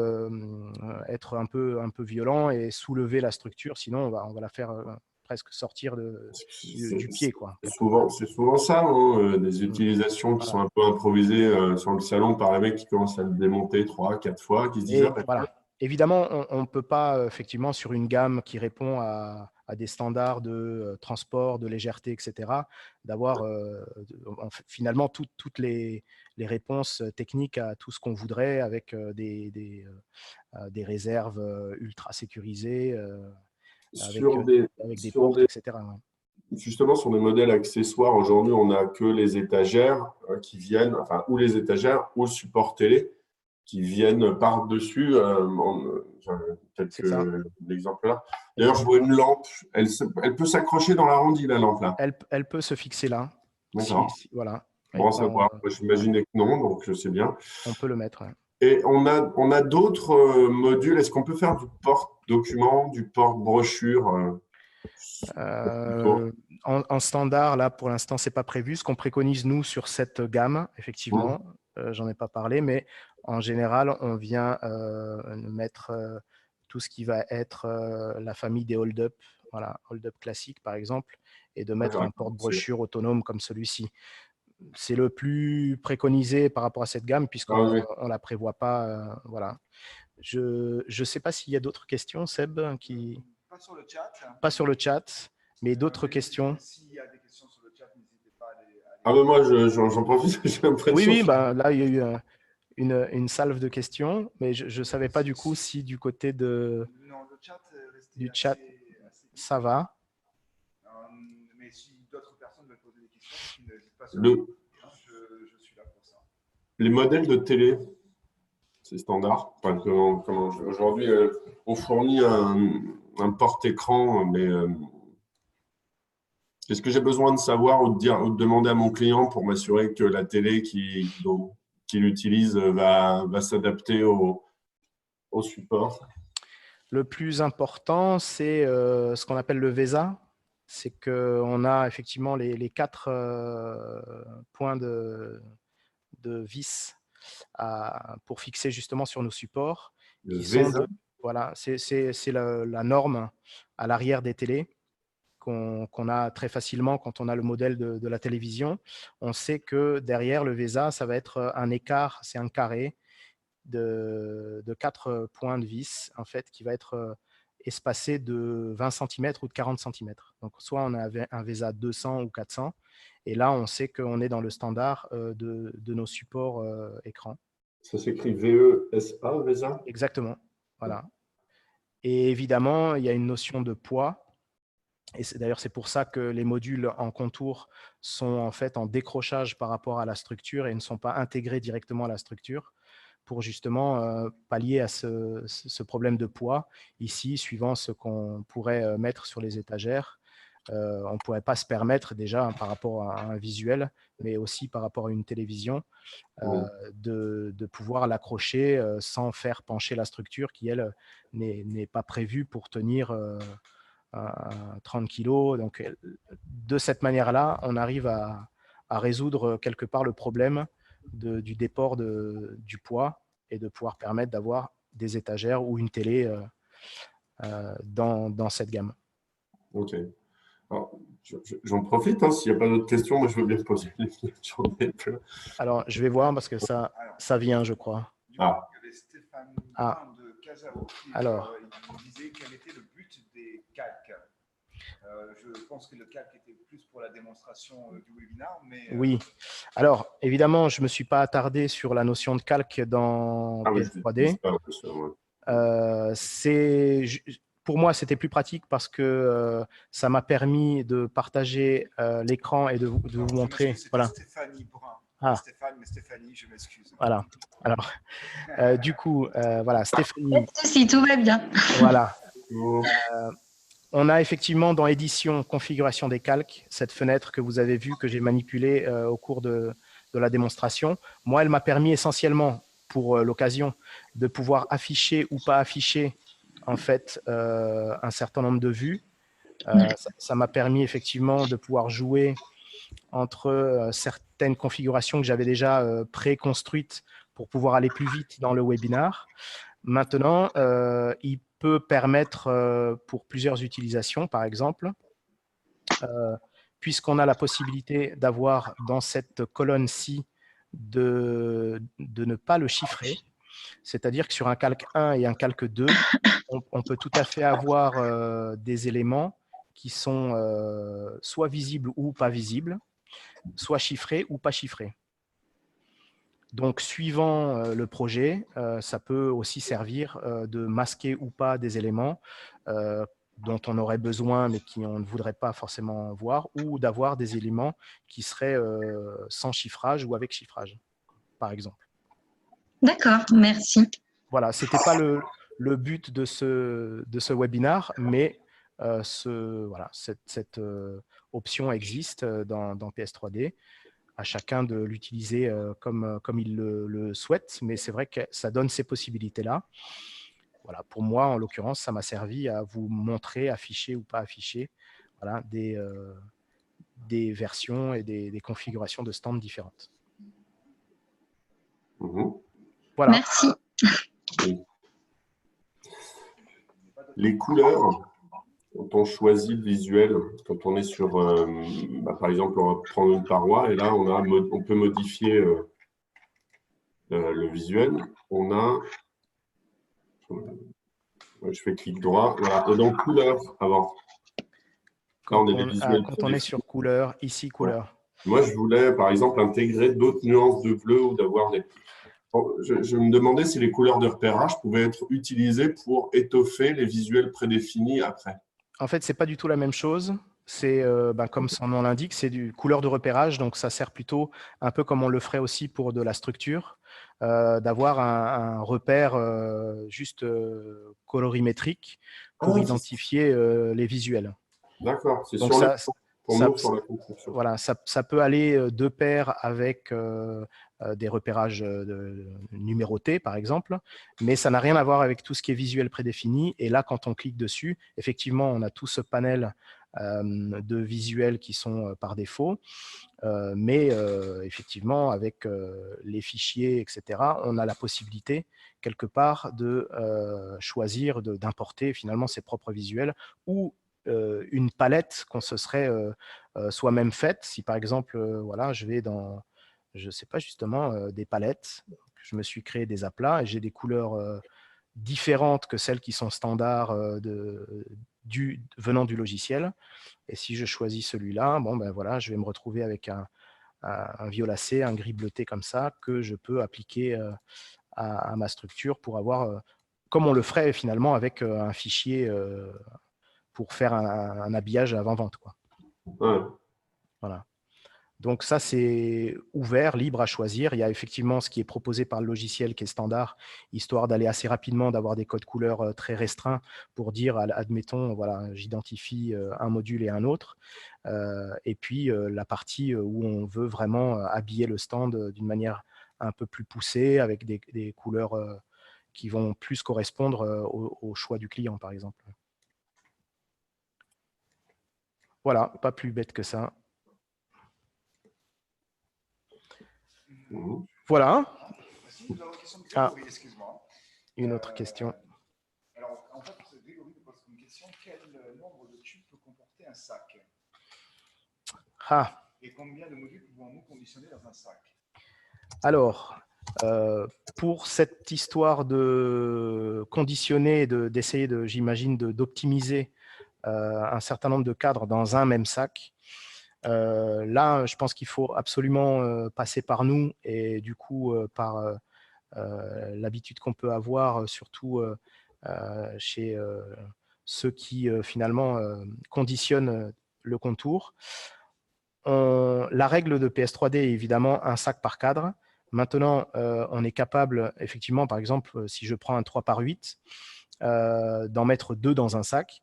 être un peu violent et soulever la structure, sinon on va la faire presque sortir du pied, quoi. C'est souvent ça, des utilisations qui sont un peu improvisées sur le salon par les mecs qui commencent à le démonter 3-4 fois, qui se disent… Évidemment, on ne peut pas, effectivement, sur une gamme qui répond à des standards de transport, de légèreté, etc., d'avoir finalement toutes les réponses techniques à tout ce qu'on voudrait avec des réserves ultra sécurisées, avec des portes, etc. Justement, sur des modèles accessoires, aujourd'hui, on n'a que les étagères qui viennent, enfin, ou les étagères ou le support télé qui viennent par-dessus, tel que l'exemple là. D'ailleurs, je vois une lampe, elle peut s'accrocher dans l'arrondi, la lampe là. Elle peut se fixer là. D'accord. Voilà. Bon, à savoir, j'imaginais que non, donc c'est bien. On peut le mettre. Et on a d'autres modules. Est-ce qu'on peut faire du porte-document, du porte-brochure En standard, là, pour l'instant, ce n'est pas prévu. Ce qu'on préconise, nous, sur cette gamme, effectivement, j'en ai pas parlé, mais en général, on vient mettre tout ce qui va être la famille des hold-up, voilà, hold-up classique, par exemple, et de mettre un porte-brochure autonome comme celui-ci. C'est le plus préconisé par rapport à cette gamme, puisqu'on ne la prévoit pas. Voilà. Je ne sais pas s'il y a d'autres questions, Seb, qui… Pas sur le chat. Pas sur le chat, mais d'autres questions. S'il y a des questions sur le chat, n'hésitez pas à les… Ah ben moi, j'en profite, j'ai l'impression… Oui, ben, là, il y a eu une salve de questions, mais je ne savais pas du coup si du côté de… Non, le chat, du chat, assez ça va. Mais si d'autres personnes veulent poser des questions, n'hésitez pas à je suis là pour ça. Les modèles de télé, c'est standard. Enfin, aujourd'hui, on fournit un porte-écran, mais est-ce que j'ai besoin de savoir ou de demander à mon client pour m'assurer que la télé qu'il utilise va s'adapter au support? Le plus important, c'est ce qu'on appelle le VESA. C'est qu'on a effectivement les 4 points de vis pour fixer justement sur nos supports. Voilà, c'est la norme à l'arrière des télés qu'on a très facilement quand on a le modèle de la télévision. On sait que derrière le VESA, ça va être un écart, c'est un carré de 4 points de vis en fait, qui va être espacé de 20 cm ou de 40 cm. Donc, soit on a un VESA 200 ou 400, et là, on sait qu'on est dans le standard de nos supports écran. Ça s'écrit VESA, VESA? Exactement. Voilà. Et évidemment, il y a une notion de poids. Et d'ailleurs, c'est pour ça que les modules en contour sont en fait en décrochage par rapport à la structure et ne sont pas intégrés directement à la structure pour justement pallier à ce problème de poids. Ici, suivant ce qu'on pourrait mettre sur les étagères, on ne pourrait pas se permettre déjà par rapport à un visuel, mais aussi par rapport à une télévision, de pouvoir l'accrocher sans faire pencher la structure qui, elle, n'est pas prévue pour tenir 30 kg. Donc, de cette manière-là, on arrive à résoudre quelque part le problème du déport du poids et de pouvoir permettre d'avoir des étagères ou une télé dans cette gamme. Ok. J'en profite, hein, s'il n'y a pas d'autres questions, moi je veux bien poser les questions. Alors, je vais voir parce que ça vient, je crois. Il y avait Stéphane de Casao qui disait quel était le but des calques. Je pense que le calque était plus pour la démonstration du webinaire, mais… Oui. Alors, évidemment, je ne me suis pas attardé sur la notion de calque dans PS3D. Pour moi, c'était plus pratique parce que ça m'a permis de partager l'écran et de vous montrer. Voilà. Stéphanie Brun. Stéphane, mais Stéphanie, je m'excuse. Voilà. Alors, du coup, voilà, Stéphanie. Si, tout va bien. Voilà. On a effectivement dans édition, configuration des calques, cette fenêtre que vous avez vue, que j'ai manipulée au cours de la démonstration. Moi, elle m'a permis essentiellement, pour l'occasion, de pouvoir afficher ou pas afficher en fait un certain nombre de vues. Ça m'a permis effectivement de pouvoir jouer entre certaines configurations que j'avais déjà préconstruites pour pouvoir aller plus vite dans le webinar. Maintenant, il peut permettre pour plusieurs utilisations, par exemple, puisqu'on a la possibilité d'avoir dans cette colonne-ci de ne pas le chiffrer, c'est-à-dire que sur un calque 1 et un calque 2, on peut tout à fait avoir des éléments qui sont soit visibles ou pas visibles, soit chiffrés ou pas chiffrés. Donc, suivant le projet, ça peut aussi servir de masquer ou pas des éléments dont on aurait besoin, mais qu'on ne voudrait pas forcément voir, ou d'avoir des éléments qui seraient sans chiffrage ou avec chiffrage, par exemple. D'accord, merci. Voilà, ce n'était pas le but de ce webinar, mais cette option existe dans PS3D. À chacun de l'utiliser comme il le souhaite, mais c'est vrai que ça donne ces possibilités-là. voilà, pour moi, en l'occurrence, ça m'a servi à vous montrer, afficher ou pas afficher, voilà, des versions et des configurations de stands différentes. Voilà. Merci. Les couleurs, quand on choisit le visuel, quand on est sur, par exemple, on va prendre une paroi et là, on peut modifier le visuel. On a, je fais clic droit, voilà, et donc couleur avant. Quand on est sur couleur, ici couleur. Moi, je voulais, par exemple, intégrer d'autres nuances de bleu ou d'avoir des… Je me demandais si les couleurs de repérage pouvaient être utilisées pour étoffer les visuels prédéfinis après. En fait, ce n'est pas du tout la même chose. C'est, comme son nom l'indique, c'est du couleur de repérage. Donc, ça sert plutôt un peu comme on le ferait aussi pour de la structure, d'avoir un repère juste colorimétrique pour identifier les visuels. D'accord, c'est donc sur ça, pour nous, sur la construction. Voilà, ça peut aller de pair avec des repérages numérotés, par exemple, mais ça n'a rien à voir avec tout ce qui est visuel prédéfini. Et là, quand on clique dessus, effectivement, on a tout ce panel de visuels qui sont par défaut, mais effectivement, avec les fichiers, etc., on a la possibilité, quelque part, de choisir d'importer finalement ses propres visuels ou une palette qu'on se serait soi-même faite. Si par exemple, voilà, je vais dans, je sais pas, justement, des palettes, je me suis créé des aplats et j'ai des couleurs différentes que celles qui sont standards venant du logiciel. Et si je choisis celui-là, bon, ben voilà, je vais me retrouver avec un violacé, un gris bleuté comme ça, que je peux appliquer à ma structure pour avoir, comme on le ferait finalement avec un fichier pour faire un habillage avant-vente, quoi. Ouais. Voilà. Donc ça, c'est ouvert, libre à choisir. Il y a effectivement ce qui est proposé par le logiciel qui est standard, histoire d'aller assez rapidement, d'avoir des codes couleurs très restreints pour dire, admettons, voilà, j'identifie un module et un autre. Et puis la partie où on veut vraiment habiller le stand d'une manière un peu plus poussée, avec des couleurs qui vont plus correspondre au choix du client, par exemple. Voilà, pas plus bête que ça. Voilà. Grégory, excuse-moi. Une autre question. Alors, en fait, Grégory pose une question. Quel nombre de tubes peut comporter un sac? Et combien de modules pouvons-nous conditionner dans un sac? Alors, pour cette histoire de conditionner, d'essayer, j'imagine, d'optimiser un certain nombre de cadres dans un même sac, là, je pense qu'il faut absolument passer par nous et du coup, par l'habitude qu'on peut avoir, surtout chez ceux qui, finalement, conditionnent le contour. La règle de PS3D est évidemment un sac par cadre. Maintenant, on est capable, effectivement, par exemple, si je prends un 3 par 8, d'en mettre 2 dans un sac.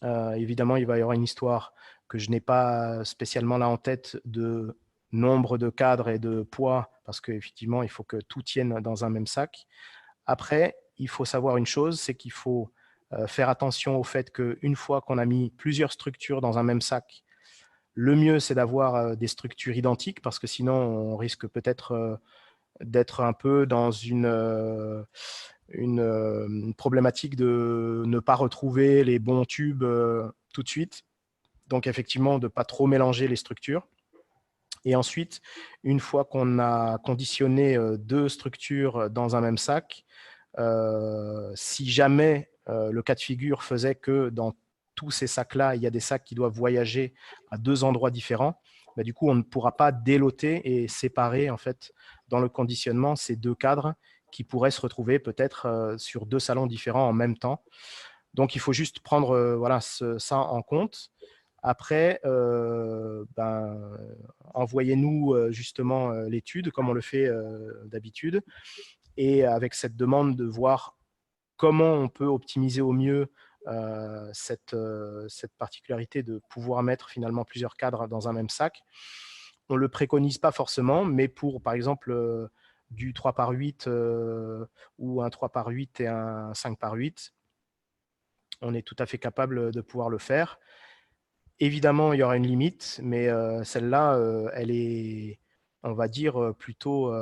Évidemment, il va y avoir une histoire que je n'ai pas spécialement là en tête de nombre de cadres et de poids, parce qu'effectivement, il faut que tout tienne dans un même sac. Après, il faut savoir une chose, c'est qu'il faut faire attention au fait qu'une fois qu'on a mis plusieurs structures dans un même sac, le mieux, c'est d'avoir des structures identiques, parce que sinon, on risque peut-être d'être un peu dans une problématique de ne pas retrouver les bons tubes tout de suite. Donc, effectivement, de ne pas trop mélanger les structures. Et ensuite, une fois qu'on a conditionné 2 structures dans un même sac, si jamais le cas de figure faisait que dans tous ces sacs-là, il y a des sacs qui doivent voyager à 2 endroits différents, bah, du coup, on ne pourra pas déloter et séparer en fait, dans le conditionnement ces 2 cadres qui pourraient se retrouver peut-être sur 2 salons différents en même temps. Donc, il faut juste prendre voilà, ça en compte. Après, envoyez-nous justement l'étude, comme on le fait d'habitude, et avec cette demande de voir comment on peut optimiser au mieux cette particularité de pouvoir mettre finalement plusieurs cadres dans un même sac. On ne le préconise pas forcément, mais pour, par exemple, du 3 par 8 ou un 3 par 8 et un 5 par 8, on est tout à fait capable de pouvoir le faire. Évidemment, il y aura une limite, mais celle-là, elle est, on va dire, plutôt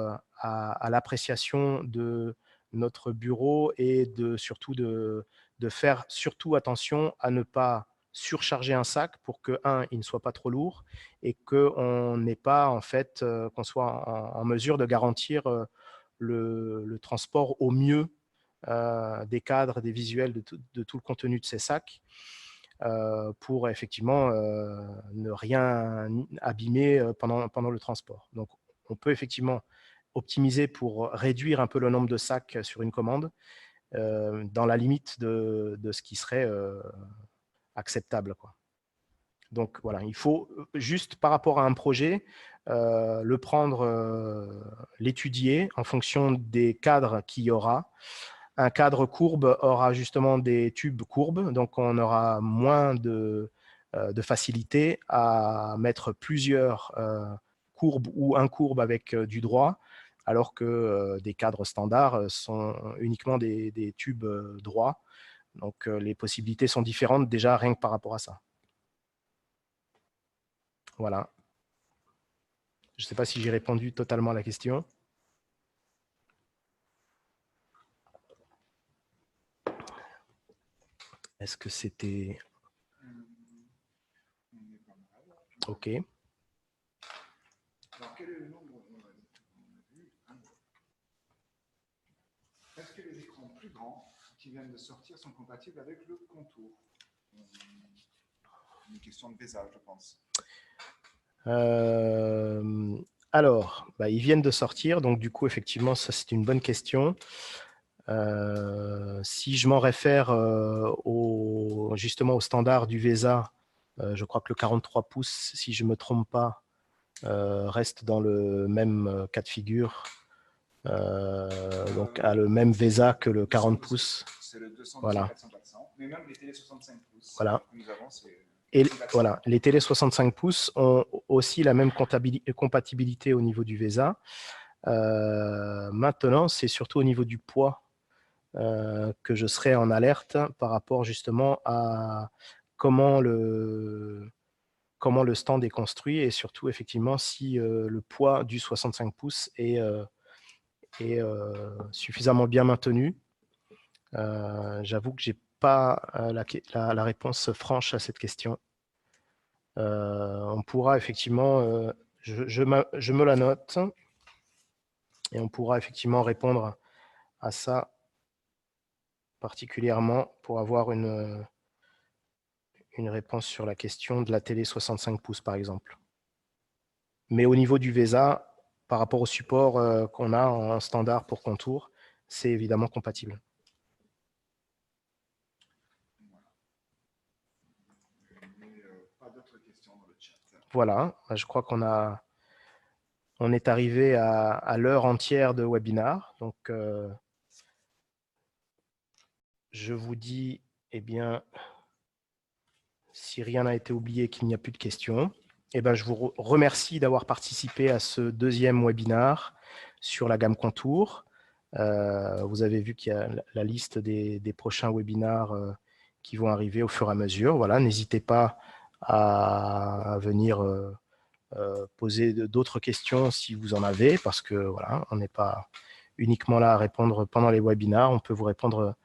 à l'appréciation de notre bureau et surtout de faire surtout attention à ne pas surcharger un sac pour que, il ne soit pas trop lourd et qu'on n'ait pas, en fait, qu'on soit en mesure de garantir le transport au mieux des cadres, des visuels, de tout le contenu de ces sacs. Pour effectivement ne rien abîmer pendant le transport. Donc, on peut effectivement optimiser pour réduire un peu le nombre de sacs sur une commande dans la limite de ce qui serait acceptable, quoi. Donc, voilà, il faut juste par rapport à un projet, le prendre, l'étudier en fonction des cadres qu'il y aura. Un cadre courbe aura justement des tubes courbes, donc on aura moins de facilité à mettre plusieurs courbes ou un courbe avec du droit, alors que des cadres standards sont uniquement des tubes droits. Donc les possibilités sont différentes déjà rien que par rapport à ça. Voilà. Je ne sais pas si j'ai répondu totalement à la question. Est-ce que c'était... OK. Alors, quel est le nombre? Est-ce que les écrans plus grands qui viennent de sortir sont compatibles avec le contour? Une question de VESA, je pense. Alors, ils viennent de sortir, donc du coup, effectivement, ça c'est une bonne question. Si je m'en réfère justement au standard du VESA, je crois que le 43 pouces, si je ne me trompe pas, reste dans le même cas de figure, donc a le même VESA que le 40 pouces. C'est le 200, voilà. 400, mais même les télé 65 pouces voilà. que nous avons, c'est... Et voilà, les télé 65 pouces ont aussi la même compatibilité au niveau du VESA. Maintenant, c'est surtout au niveau du poids que je serai en alerte par rapport justement à comment le stand est construit et surtout effectivement si le poids du 65 pouces est suffisamment bien maintenu. J'avoue que je n'ai pas la réponse franche à cette question. On pourra effectivement, je me la note, et on pourra effectivement répondre à ça particulièrement pour avoir une réponse sur la question de la télé 65 pouces, par exemple. Mais au niveau du VESA, par rapport au support qu'on a en standard pour contour, c'est évidemment compatible. Pas d'autres questions dans le chat. Voilà, je crois on est arrivé à l'heure entière de webinar. Donc, je vous dis, eh bien, si rien n'a été oublié, qu'il n'y a plus de questions, eh bien, je vous remercie d'avoir participé à ce deuxième webinar sur la gamme contour. Vous avez vu qu'il y a la liste des prochains webinars qui vont arriver au fur et à mesure. Voilà, n'hésitez pas à venir poser d'autres questions si vous en avez, parce que voilà, on n'est pas uniquement là à répondre pendant les webinars, on peut vous répondre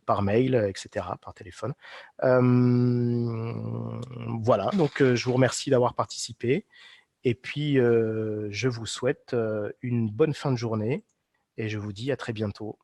par mail, etc., par téléphone. Voilà, donc je vous remercie d'avoir participé. Et puis, je vous souhaite une bonne fin de journée et je vous dis à très bientôt.